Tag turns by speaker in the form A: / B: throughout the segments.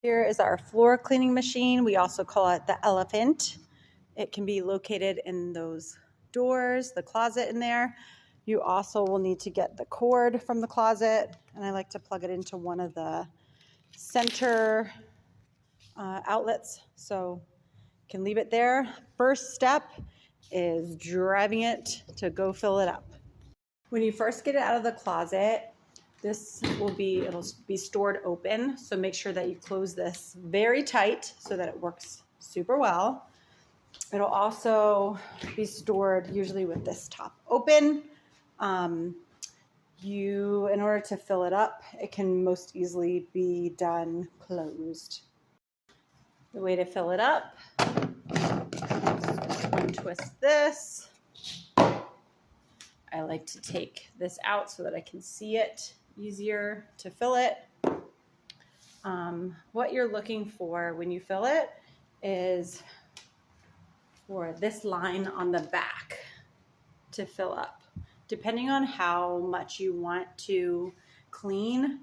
A: Here is our floor cleaning machine. We also call it the elephant. It can be located in those doors, the closet in there. You also will need to get the cord from the closet, and I like to plug it into one of the center outlets, so you can leave it there. First step is driving it to go fill it up. When you first get it out of the closet, it'll be stored open, so make sure that you close this very tight so that it works super well. It'll also be stored usually with this top open. In order to fill it up, it can most easily be done closed. The way to fill it up, untwist this. I like to take this out so that I can see it easier to fill it. What you're looking for when you fill it is for this line on the back to fill up. Depending on how much you want to clean,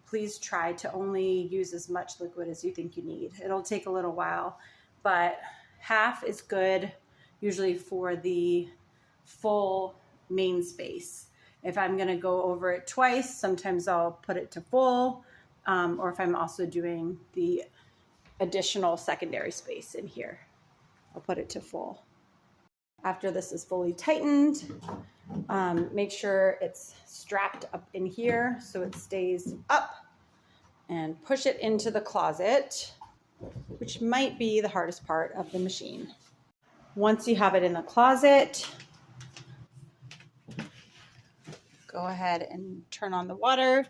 A: please try to only use as much liquid as you think you need. It'll take a little while, but half is good usually for the full main space. If I'm going to go over it twice, sometimes I'll put it to full, or if I'm also doing the additional secondary space in here, I'll put it to full. After this is fully tightened, make sure it's strapped up in here so it stays up, and push it into the closet, which might be the hardest part of the machine. Once you have it in the closet, go ahead and turn on the water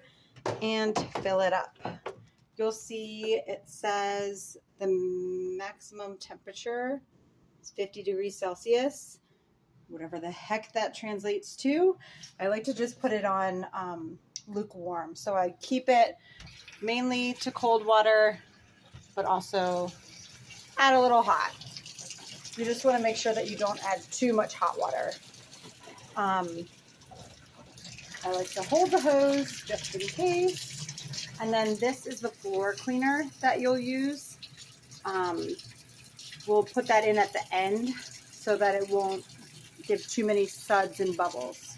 A: and fill it up. You'll see it says the maximum temperature is 50 degrees Celsius, whatever the heck that translates to. I like to just put it on lukewarm. So I keep it mainly to cold water, but also add a little hot. You just want to make sure that you don't add too much hot water. I like to hold the hose just in case. And then this is the floor cleaner that you'll use. We'll put that in at the end so that it won't give too many suds and bubbles.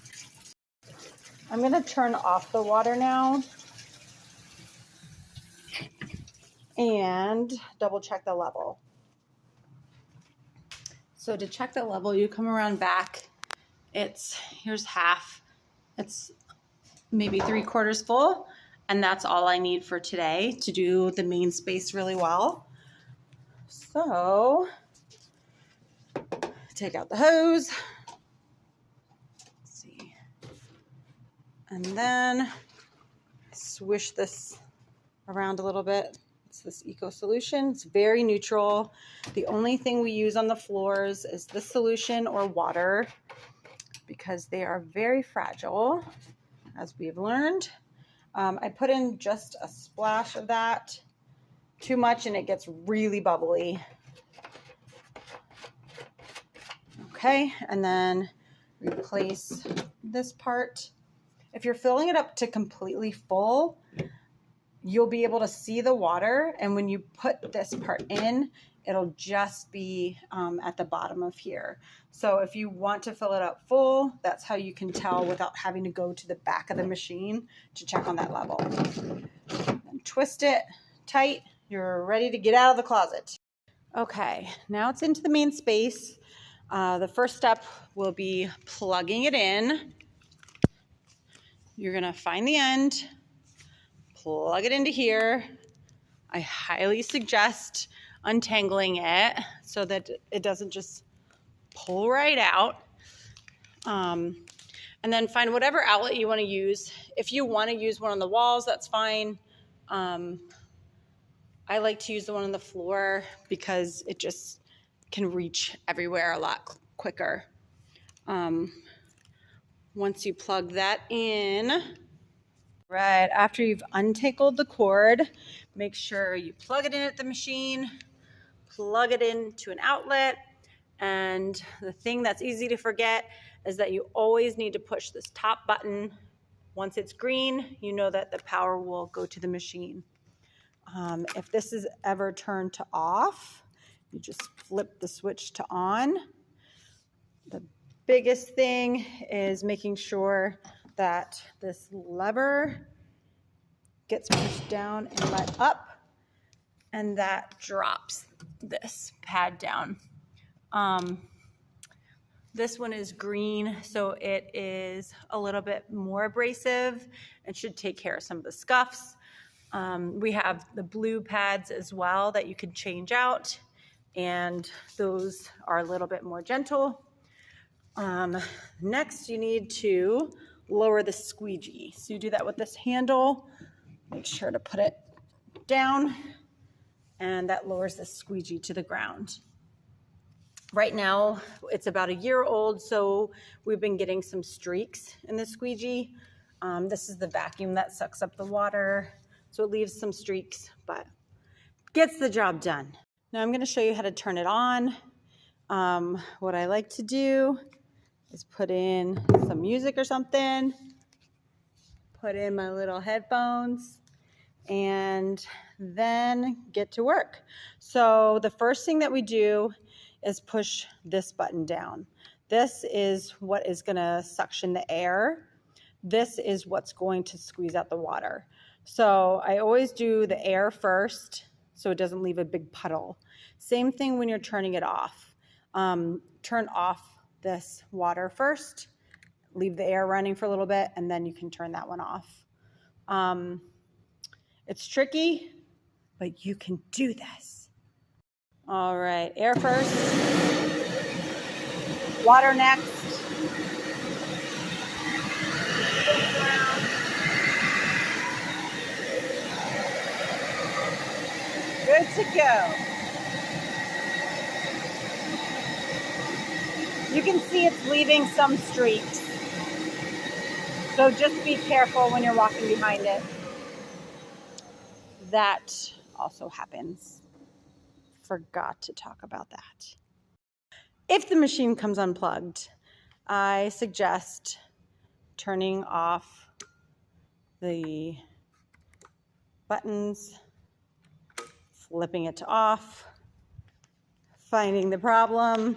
A: I'm going to turn off the water now and double check the level. So to check the level, you come around back. Here's half. It's maybe 3/4 full, and that's all I need for today to do the main space really well. So take out the hose. Let's see. And then swish this around a little bit. It's this Eco Solution. It's very neutral. The only thing we use on the floors is this solution or water, because they are very fragile, as we've learned. I put in just a splash of that. Too much and it gets really bubbly. Okay, and then replace this part. If you're filling it up to completely full, you'll be able to see the water, and when you put this part in, it'll just be at the bottom of here. So if you want to fill it up full, that's how you can tell without having to go to the back of the machine to check on that level. And twist it tight. You're ready to get out of the closet. Okay, now it's into the main space. The first step will be plugging it in. You're gonna find the end, plug it into here. I highly suggest untangling it so that it doesn't just pull right out. And then find whatever outlet you want to use. If you want to use one on the walls, that's fine. I like to use the one on the floor because it just can reach everywhere a lot quicker. Once you plug that in, right after you've untangled the cord, make sure you plug it in at the machine, plug it into an outlet, and the thing that's easy to forget is that you always need to push this top button. Once it's green, you know that the power will go to the machine. If this is ever turned to off, you just flip the switch to on. The biggest thing is making sure that this lever gets pushed down and let up, and that drops this pad down. This one is green, so it is a little bit more abrasive and should take care of some of the scuffs. We have the blue pads as well that you can change out, and those are a little bit more gentle. Next, you need to lower the squeegee. So you do that with this handle. Make sure to put it down, and that lowers the squeegee to the ground. Right now, it's about a year old, so we've been getting some streaks in the squeegee. This is the vacuum that sucks up the water, so it leaves some streaks, but gets the job done. Now I'm going to show you how to turn it on. What I like to do is put in some music or something, put in my little headphones, and then get to work. So the first thing that we do is push this button down. This is what is going to suction the air. This is what's going to squeeze out the water. So I always do the air first so it doesn't leave a big puddle. Same thing when you're turning it off. Turn off this water first, leave the air running for a little bit, and then you can turn that one off. It's tricky, but you can do this. All right, air first, water next. Good to go. You can see it's leaving some streaks, so just be careful when you're walking behind it. That also happens. Forgot to talk about that. If the machine comes unplugged, I suggest turning off the buttons, flipping it to off, finding the problem.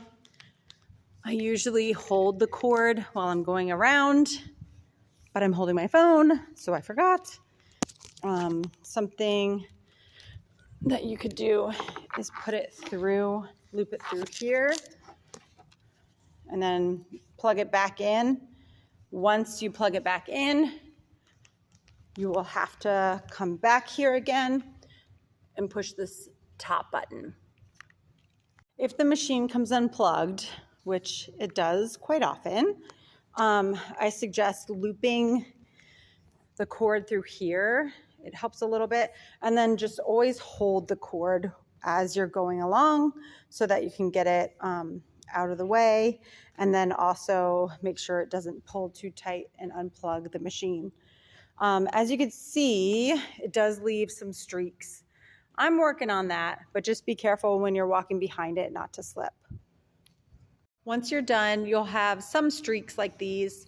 A: I usually hold the cord while I'm going around, but I'm holding my phone, so I forgot. Something that you could do is put it through, loop it through here, and then plug it back in. Once you plug it back in, you will have to come back here again and push this top button. If the machine comes unplugged, which it does quite often, I suggest looping the cord through here. It helps a little bit. And then just always hold the cord as you're going along so that you can get it out of the way. And then also make sure it doesn't pull too tight and unplug the machine. As you can see, it does leave some streaks. I'm working on that, but just be careful when you're walking behind it not to slip. Once you're done, you'll have some streaks like these.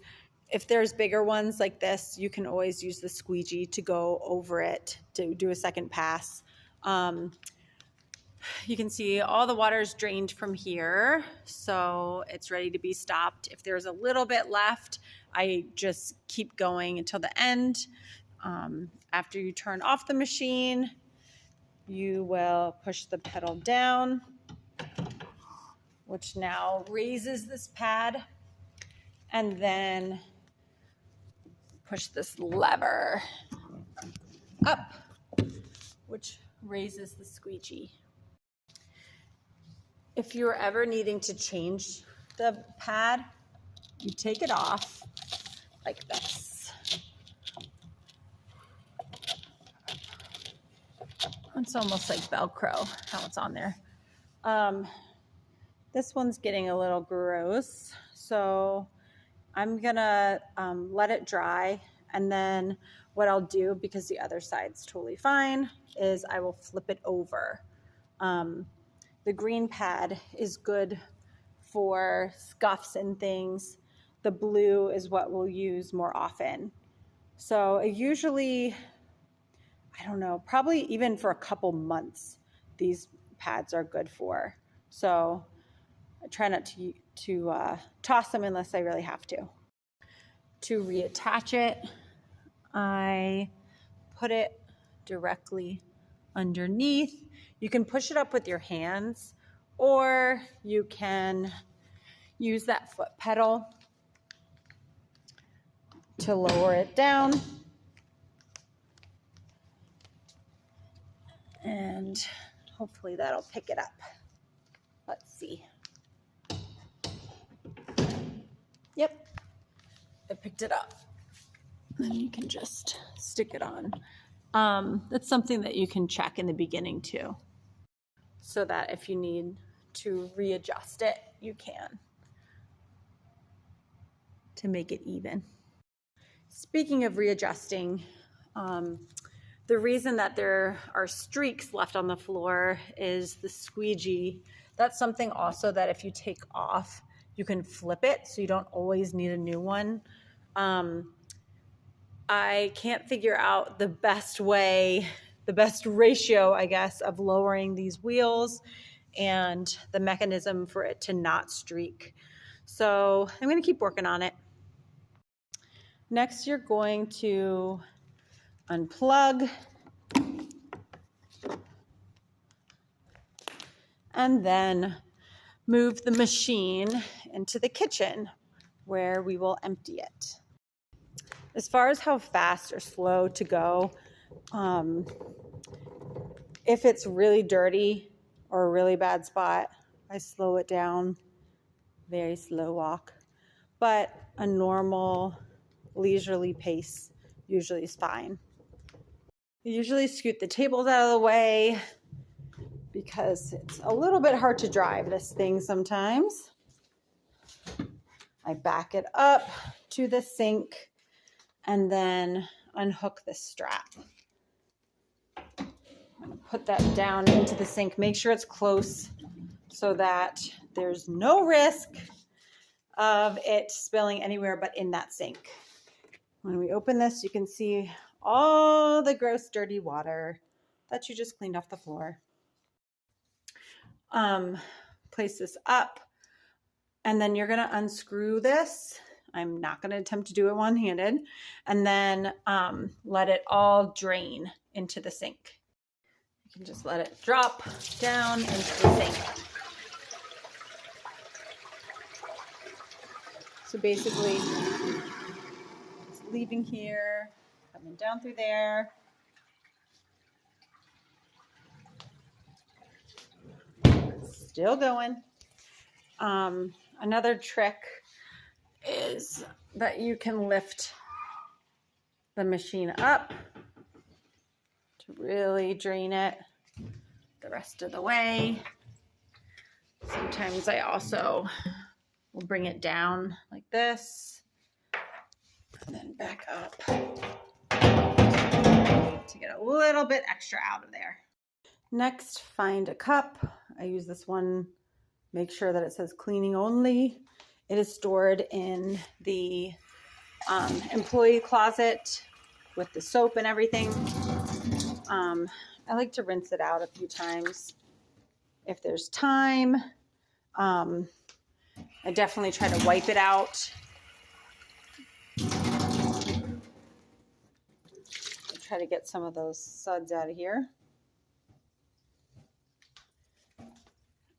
A: If there's bigger ones like this, you can always use the squeegee to go over it to do a second pass. You can see all the water is drained from here, so it's ready to be stopped. If there's a little bit left, I just keep going until the end. After you turn off the machine, you will push the pedal down, which now raises this pad, and then push this lever up, which raises the squeegee. If you're ever needing to change the pad, you take it off like this. It's almost like Velcro, how it's on there. This one's getting a little gross, so I'm gonna let it dry, and then what I'll do, because the other side's totally fine, is I will flip it over. The green pad is good for scuffs and things. The blue is what we'll use more often. So I usually I don't know, probably even for a couple months, these pads are good for. So I try not to toss them unless I really have to. To reattach it, I put it directly underneath. You can push it up with your hands, or you can use that foot pedal to lower it down. And hopefully that'll pick it up. Let's see. Yep, it picked it up. Then you can just stick it on. That's something that you can check in the beginning too, so that if you need to readjust it, you can, to make it even. Speaking of readjusting, the reason that there are streaks left on the floor is the squeegee. That's something also that if you take off, you can flip it, so you don't always need a new one. I can't figure out the best way, the best ratio, I guess, of lowering these wheels and the mechanism for it to not streak. So I'm going to keep working on it. Next, you're going to unplug and then move the machine into the kitchen where we will empty it. As far as how fast or slow to go, if it's really dirty or a really bad spot, I slow it down, very slow walk. But a normal, leisurely pace usually is fine. I usually scoot the tables out of the way because it's a little bit hard to drive this thing sometimes. I back it up to the sink and then unhook the strap. I'm gonna put that down into the sink. Make sure it's close so that there's no risk of it spilling anywhere but in that sink. When we open this, you can see all the gross, dirty water that you just cleaned off the floor. Place this up, and then you're gonna unscrew this. I'm not gonna attempt to do it one-handed, and then let it all drain into the sink. You can just let it drop down into the sink. So basically, it's leaving here, coming down through there. Still going. Another trick is that you can lift the machine up to really drain it the rest of the way. Sometimes I also will bring it down like this and then back up to get a little bit extra out of there. Next, find a cup. I use this one, make sure that it says cleaning only. It is stored in the employee closet with the soap and everything. I like to rinse it out a few times if there's time. I definitely try to wipe it out. Try to get some of those suds out of here.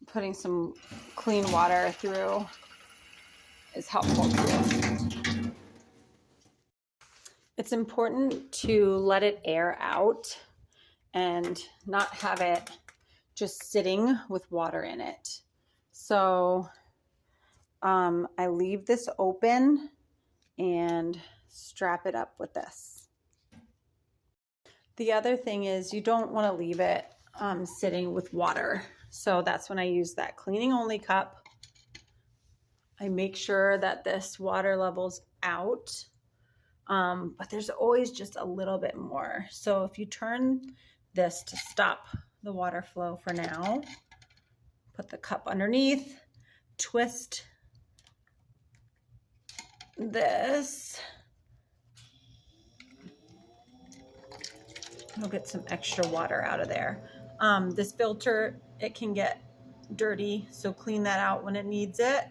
A: Putting some clean water through is helpful too. It's important to let it air out and not have it just sitting with water in it. So I leave this open and strap it up with this. The other thing is you don't want to leave it sitting with water. So that's when I use that cleaning only cup. I make sure that this water level's out, but there's always just a little bit more. So if you turn this to stop the water flow for now, put the cup underneath, twist this, We'll get some extra water out of there. This filter, it can get dirty, so clean that out when it needs it,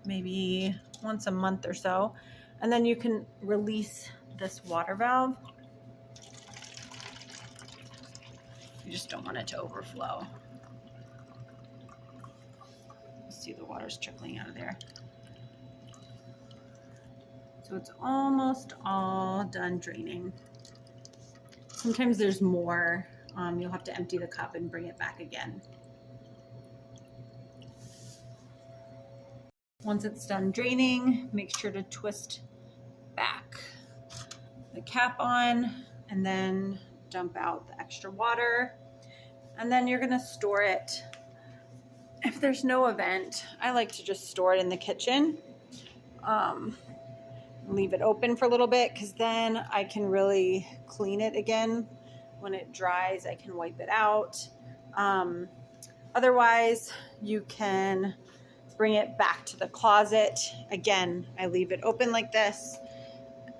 A: maybe once a month or so. And then you can release this water valve. You just don't want it to overflow. See, the water's trickling out of there. So it's almost all done draining. Sometimes there's more. You'll have to empty the cup and bring it back again. Once it's done draining, make sure to twist back the cap on and then dump out the extra water. And then you're gonna store it. If there's no event, I like to just store it in the kitchen. Leave it open for a little bit, because then I can really clean it again. When it dries, I can wipe it out. Otherwise, you can bring it back to the closet. Again, I leave it open like this,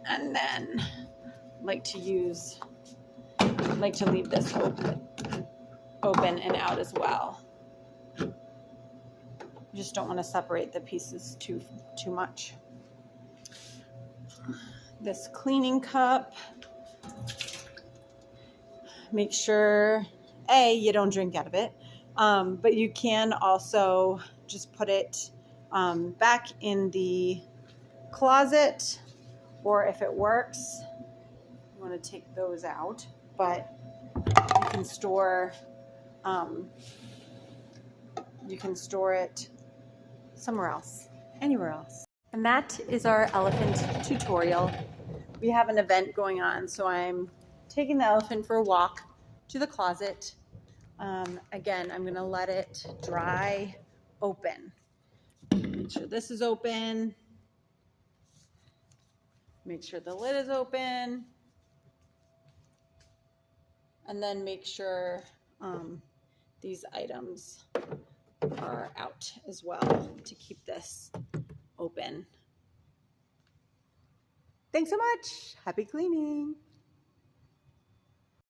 A: and then like to leave this open and out as well. You just don't want to separate the pieces too much. This cleaning cup, make sure you don't drink out of it, but you can also just put it back in the closet, or if it works, you want to take those out, but you can store it somewhere else, anywhere else. And that is our elephant tutorial. We have an event going on, so I'm taking the elephant for a walk to the closet. Again, I'm gonna let it dry open. Make sure this is open. Make sure the lid is open. And then make sure these items are out as well to keep this open. Thanks so much. Happy cleaning.